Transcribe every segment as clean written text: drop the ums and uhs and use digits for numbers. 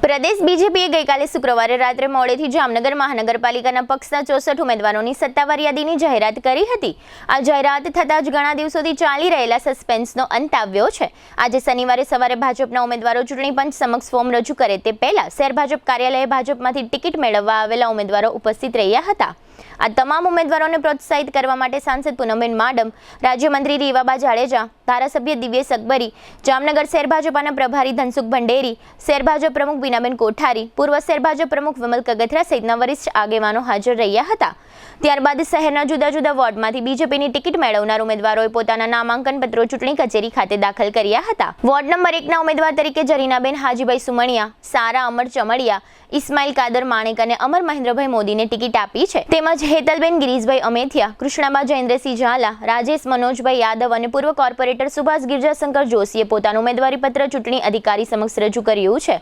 પ્રદેશ બીજેપીએ ગઈકાલે શુક્રવારે રાત્રે મોડેથી જામનગર મહાનગરપાલિકાના પક્ષના 64 ઉમેદવારોની સત્તાવાર યાદીની જાહેરાત કરી હતી। આ જાહેરાત થતાં જ ઘણા દિવસોથી ચાલી રહેલા સસ્પેન્સનો અંત આવ્યો છે। આજે શનિવારે સવારે ભાજપના ઉમેદવારો ચૂંટણી પંચ સમક્ષ ફોર્મ રજૂ કરે તે પહેલા શહેર ભાજપ કાર્યાલયે ભાજપમાંથી ટિકિટ મેળવવા આવેલા ઉમેદવારો ઉપસ્થિત રહ્યા હતા। આ તમામ ઉમેદવારોને પ્રોત્સાહિત કરવા માટે સાંસદ પૂનમબેન માડમ, રાજ્યમંત્રી રીવાબા જાડેજા, ધારાસભ્ય દિવ્યેશ અકબરી, જામનગર શહેર ભાજપાના પ્રભારી ધનસુખ ભંડેરી, શહેર ભાજપ પ્રમુખ બીનાબેન કોઠારી, પૂર્વ શહેર ભાજપ પ્રમુખ વિમલ કગથરા સહિતના વરિષ્ઠ આગેવાનો હાજર રહ્યા હતા। ત્યારબાદ શહેરના જુદા જુદા વોર્ડમાંથી બીજેપીની ટિકિટ મેળવનાર ઉમેદવારોએ પોતાના નામાંકન પત્રો ચૂંટણી કચેરી ખાતે દાખલ કર્યા હતા। વોર્ડ નંબર 1ના ઉમેદવાર તરીકે જરીનાબેન હાજીભાઈ સુમણિયા, સારા અમર ચમડિયા, ઇસ્માઇલ કાદર માણેક અને અમર મહેન્દ્રભાઈ મોદીને ટિકિટ આપી છે। તેમજ હેતલબેન ગિરીશભાઈ અમેથિયા, કૃષ્ણાબા જયેન્દ્રસિંહ ઝાલા, રાજેશ મનોજભાઈ યાદવ અને પૂર્વ કોર્પોરેટર સુભાષ ગિરજાશંકર જોશીએ પોતાનું ઉમેદવારી પત્ર ચૂંટણી અધિકારી સમક્ષ રજૂ કર્યું છે।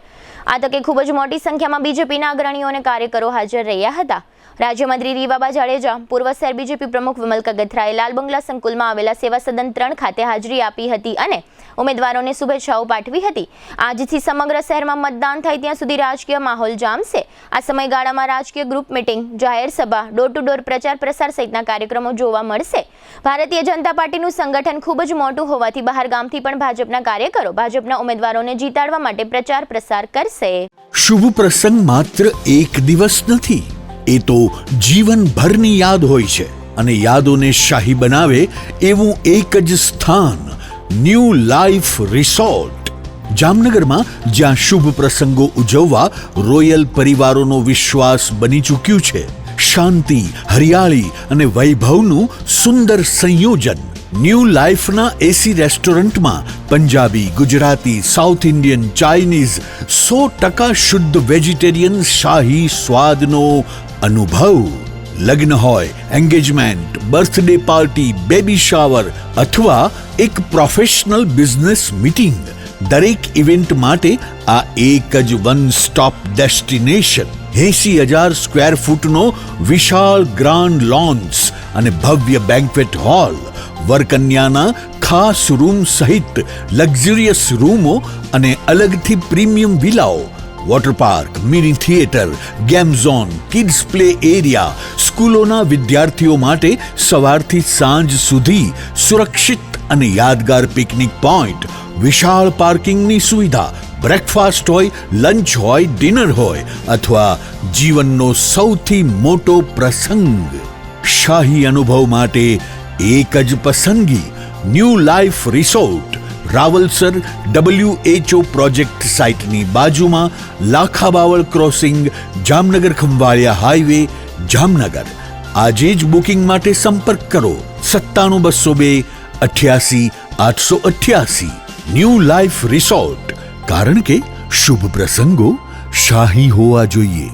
આ તકે ખૂબ જ મોટી સંખ્યામાં બીજેપીના અગ્રણીઓ અને કાર્યકરો હાજર રહ્યા હતા। રાજ્યમંત્રી રીવાબા જાડેજા, પૂર્વ શહેર બીજેપી પ્રમુખ વિમલ કગથરાએ લાલ બંગલા સંકુલમાં આવેલા સેવા સદન 3 ખાતે હાજરી આપી હતી અને ઉમેદવારોને શુભેચ્છાઓ પાઠવી હતી। આજથી સમગ્ર શહેરમાં મતદાન થાય ત્યાં સુધી રાજકીય માહોલ જામશે। આ સમયગાળામાં રાજકીય ગ્રુપ મીટિંગ, જાહેર સભા, ડોર ટુ ડોર પ્રચાર પ્રસાર સહિતના કાર્યક્રમો જોવા મળશે। ભારતીય જનતા પાર્ટીનું સંગઠન ખૂબ જ મોટું હોવાથી બહાર ગામથી પણ ભાજપના કાર્યકરો ભાજપના ઉમેદવારોને જીતાડવા માટે પ્રચાર પ્રસાર કરશે। શુભ પ્રસંગ માત્ર એક દિવસ નથી, એ તો જીવનભરની યાદ હોય છે અને યાદોને શાહી બનાવે એવું એક જ સ્થાન ન્યૂ લાઈફ રિસોર્ટ જામનગરમાં, જ્યાં શુભ પ્રસંગો ઉજવવા રોયલ પરિવારોનો વિશ્વાસ બની ચૂક્યું છે। શાંતિ, હરિયાળી અને વૈભવનું સુંદર સંયોજન। ન્યૂ લાઈફના એસી રેસ્ટોરન્ટમાં Punjabi, Gujarati, south Indian, Chinese 100% શુદ્ધ વેજીટેરિયન શાહી સ્વાદનો અનુભવ। લગ્ન હોય, engagement, birthday party, baby shower અથવા એક પ્રોફેશનલ બિઝનેસ મીટિંગ, દરેક ઇવેન્ટ માટે આ એક જ વન સ્ટોપ ડેસ્ટિનેશન। 80,000 સ્ક્વેર ફૂટનો વિશાળ ગ્રાન્ડ લોન્સ અને ભવ્ય બેન્ક્વેટ હોલ, વરકન્યાના ખાસ રૂમ સહિત લક્ઝરિયસ રૂમો અને અલગથી પ્રીમિયમ વિલાઓ, water park, mini theatre, game zone, kids play area, સ્કૂલોના વિદ્યાર્થીઓ માટે સવારથી સાંજ સુધી સુરક્ષિત અને યાદગાર પિકનિક પોઈન્ટ, વિશાળ પાર્કિંગની સુવિધા, બ્રેકફાસ્ટ હોય, લંચ હોય, ડિનર હોય અથવા જીવનનો સૌથી મોટો પ્રસંગ, શાહી અનુભવ માટે એક જ પસંદગી new life resort, Rawalsar WHO project સાઇટની બાજુમાં, લાખાબાવળ ક્રોસિંગ, જામનગર ખંભાળિયા હાઈવે, જામનગર। આજે જ બુકિંગ માટે સંપર્ક કરો 97 202 88 888। ન્યૂ લાઈફ રિસોર્ટ, કારણ કે શુભ પ્રસંગો શાહી હોવા જોઈએ।